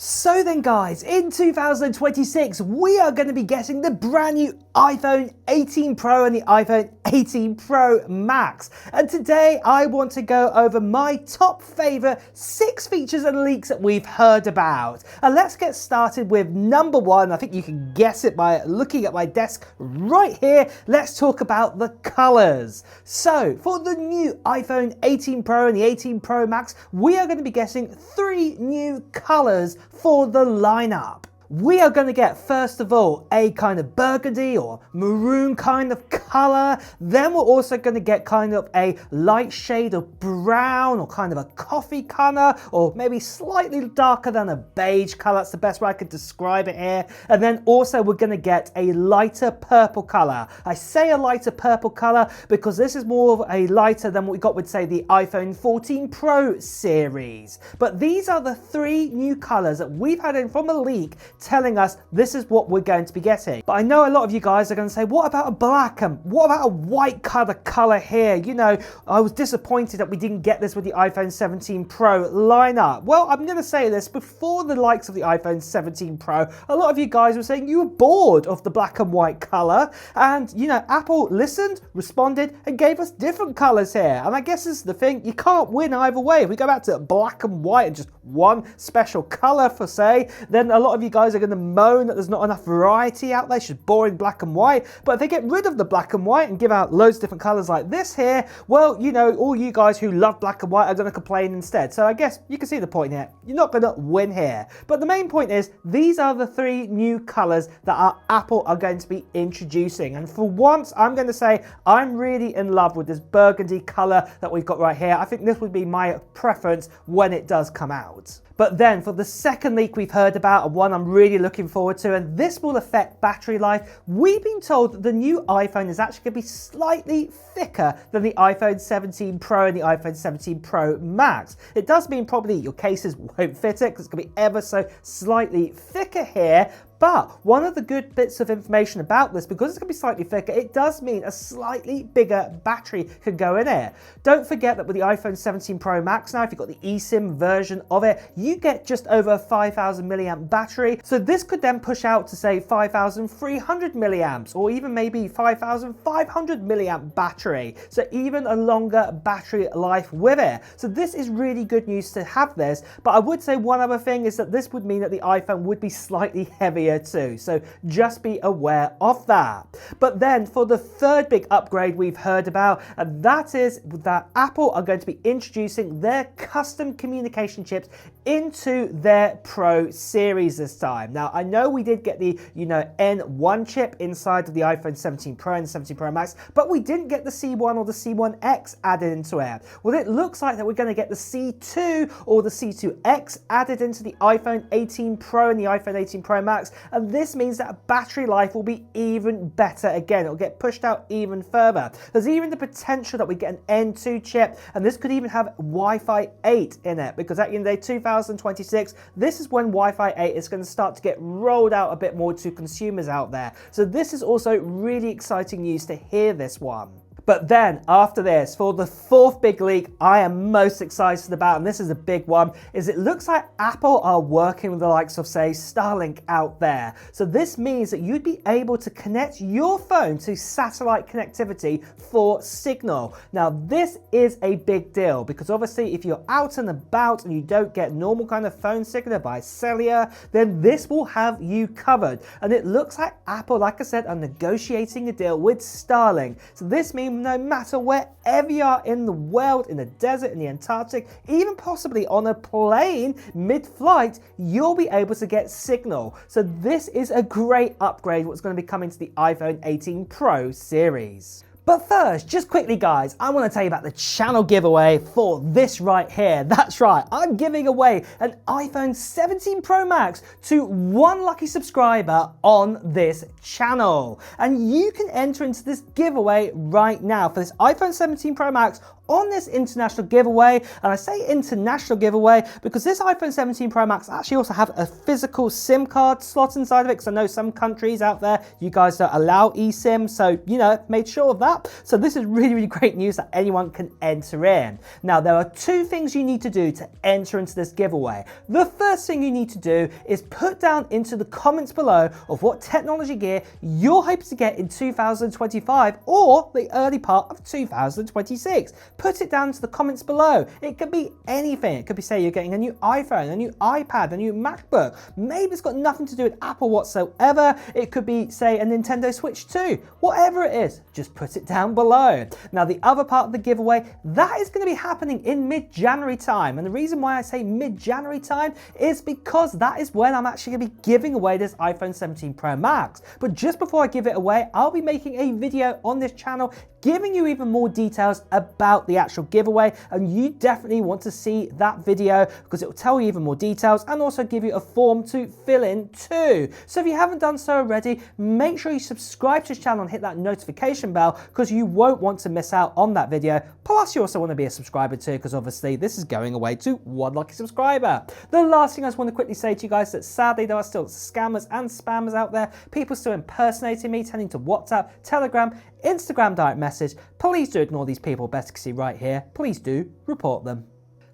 So then guys, in 2026 we are going to be getting the brand new iPhone 18 Pro and the iPhone 18 Pro Max. And today I want to go over my top favourite 6 features and leaks that we've heard about. And let's get started with number 1. I think you can guess it by looking at my desk right here. Let's talk about the colours. So for the new iPhone 18 Pro and the 18 Pro Max, we are going to be getting 3 new colours for the lineup. We are going to get, first of all, a kind of burgundy or maroon kind of colour. Then we're also going to get kind of a light shade of brown or kind of a coffee colour, or maybe slightly darker than a beige colour. That's the best way I could describe it here. And then also we're going to get a lighter purple colour. I say a lighter purple colour because this is more of a lighter than what we got with, say, the iPhone 14 Pro series. But these are the 3 new colours that we've had in from a leak telling us this is what we're going to be getting. But I know a lot of you guys are going to say, what about a black and what about a white colour here? You know, I was disappointed that we didn't get this with the iPhone 17 Pro lineup. Well, I'm going to say this, before the likes of the iPhone 17 Pro, a lot of you guys were saying you were bored of the black and white colour, and you know, Apple listened, responded and gave us different colours here. And I guess this is the thing, you can't win either way. If we go back to black and white and just one special colour for say, then a lot of you guys are going to moan that there's not enough variety out there, it's just boring black and white. But if they get rid of the black and white and give out loads of different colours like this here, well, you know, all you guys who love black and white are going to complain instead. So I guess you can see the point here. You're not going to win here. But the main point is, these are the 3 new colours that Apple are going to be introducing. And for once, I'm going to say I'm really in love with this burgundy colour that we've got right here. I think this would be my preference when it does come out. But then for the second leak we've heard about, and one I'm really looking forward to, and this will affect battery life, we've been told that the new iPhone is actually going to be slightly thicker than the iPhone 17 Pro and the iPhone 17 Pro Max. It does mean probably your cases won't fit it because it's going to be ever so slightly thicker here. But one of the good bits of information about this, because it's going to be slightly thicker, it does mean a slightly bigger battery could go in it. Don't forget that with the iPhone 17 Pro Max now, if you've got the eSIM version of it, you get just over a 5,000 milliamp battery. So this could then push out to say 5,300 milliamps, or even maybe 5,500 milliamp battery. So even a longer battery life with it. So this is really good news to have this. But I would say one other thing is that this would mean that the iPhone would be slightly heavier too, so just be aware of that. But then for the third big upgrade we've heard about, and that is that Apple are going to be introducing their custom communication chips into their Pro series this time. Now I know we did get the N1 chip inside of the iPhone 17 Pro and 17 Pro Max, but we didn't get the C1 or the C1X added into it. Well, it looks like that we're going to get the C2 or the C2X added into the iPhone 18 Pro and the iPhone 18 Pro Max. And this means that battery life will be even better again. It'll get pushed out even further. There's even the potential that we get an N2 chip, and this could even have Wi-Fi 8 in it, because at the end of the day, 2026, this is when Wi-Fi 8 is going to start to get rolled out a bit more to consumers out there. So this is also really exciting news to hear this one. But then after this, for the 4th big leak I am most excited about, and this is a big one, is it looks like Apple are working with the likes of, say, Starlink out there. So this means that you'd be able to connect your phone to satellite connectivity for signal. Now this is a big deal, because obviously if you're out and about and you don't get normal kind of phone signal by cellular, then this will have you covered. And it looks like Apple, like I said, are negotiating a deal with Starlink. So this means no matter wherever you are in the world, in the desert, in the Antarctic, even possibly on a plane mid-flight, you'll be able to get signal. So this is a great upgrade what's going to be coming to the iPhone 18 Pro series. But first, just quickly guys, I want to tell you about the channel giveaway for this right here. That's right, I'm giving away an iPhone 17 Pro Max to 1 lucky subscriber on this channel. And you can enter into this giveaway right now for this iPhone 17 Pro Max on this international giveaway. And I say international giveaway because this iPhone 17 Pro Max actually also have a physical SIM card slot inside of it, because I know some countries out there, you guys don't allow eSIM, so, you know, made sure of that. So this is really, really great news that anyone can enter in. Now, there are two things you need to do to enter into this giveaway. The first thing you need to do is put down into the comments below of what technology gear you're hoping to get in 2025 or the early part of 2026. Put it down into the comments below. It could be anything. It could be, say, you're getting a new iPhone, a new iPad, a new MacBook. Maybe it's got nothing to do with Apple whatsoever. It could be, say, a Nintendo Switch 2. Whatever it is, just put it down below. Now, the other part of the giveaway, that is going to be happening in mid-January time. And the reason why I say mid-January time is because that is when I'm actually going to be giving away this iPhone 17 Pro Max. But just before I give it away, I'll be making a video on this channel giving you even more details about the actual giveaway, and you definitely want to see that video because it will tell you even more details and also give you a form to fill in too. So if you haven't done so already, make sure you subscribe to this channel and hit that notification bell because you won't want to miss out on that video. Plus, you also want to be a subscriber too, because obviously this is going away to one lucky subscriber. The last thing I just want to quickly say to you guys that sadly there are still scammers and spammers out there, people still impersonating me, turning to WhatsApp, Telegram, Instagram direct message. Please do ignore these people, best you can see right here. Please do report them.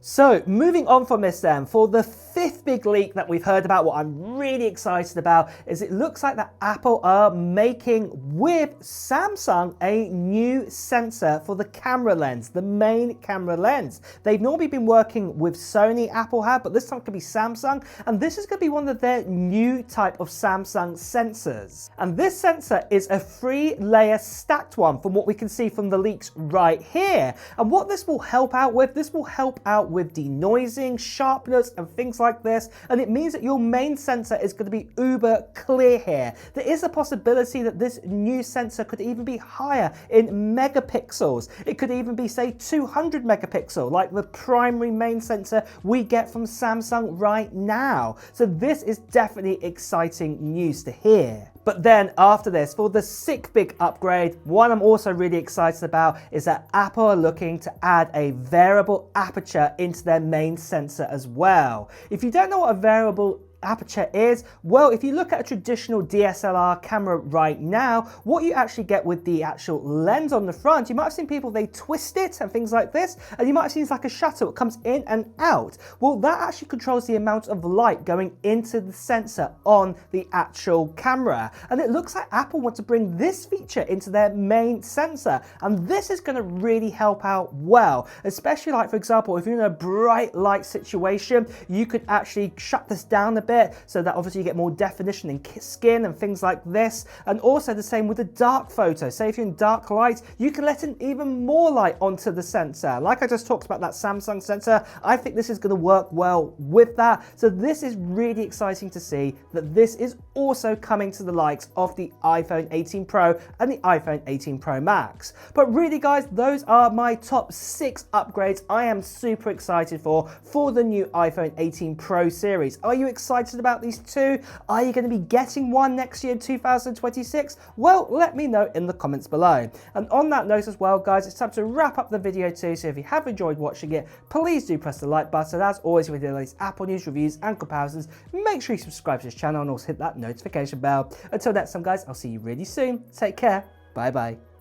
So moving on from this then, for the fifth big leak that we've heard about, what I'm really excited about is it looks like that Apple are making with Samsung a new sensor for the camera lens, the main camera lens. They've normally been working with Sony, Apple have, but this time it could be Samsung, and this is going to be one of their new type of Samsung sensors. And this sensor is a 3-layer stacked one from what we can see from the leaks right here. And what this will help out with, with denoising, sharpness and things like this, and it means that your main sensor is going to be uber clear here. There is a possibility that this new sensor could even be higher in megapixels. It could even be, say, 200 megapixel like the primary main sensor we get from Samsung right now. So this is definitely exciting news to hear. But then after this, for the sixth big upgrade, one I'm also really excited about is that Apple are looking to add a variable aperture into their main sensor as well. If you don't know what a variable aperture is, well, if you look at a traditional DSLR camera right now, what you actually get with the actual lens on the front, you might have seen people, they twist it and things like this, and you might have seen it's like a shutter that comes in and out. Well, that actually controls the amount of light going into the sensor on the actual camera. And it looks like Apple want to bring this feature into their main sensor. And this is going to really help out well, especially like, for example, if you're in a bright light situation, you could actually shut this down a bit so that obviously you get more definition in skin and things like this. And also the same with the dark photo. Say if you're in dark light, you can let in even more light onto the sensor. Like I just talked about that Samsung sensor, I think this is going to work well with that. So this is really exciting to see that this is also coming to the likes of the iPhone 18 Pro and the iPhone 18 Pro Max. But really guys, those are my top 6 upgrades I am super excited for the new iPhone 18 Pro series. Are you excited about these two? Are you going to be getting one next year in 2026? Well, let me know in the comments below. And on that note as well, guys, it's time to wrap up the video too. So if you have enjoyed watching it, please do press the like button. As always, with the latest Apple news, reviews and comparisons, make sure you subscribe to this channel and also hit that notification bell. Until next time, guys, I'll see you really soon. Take care. Bye bye.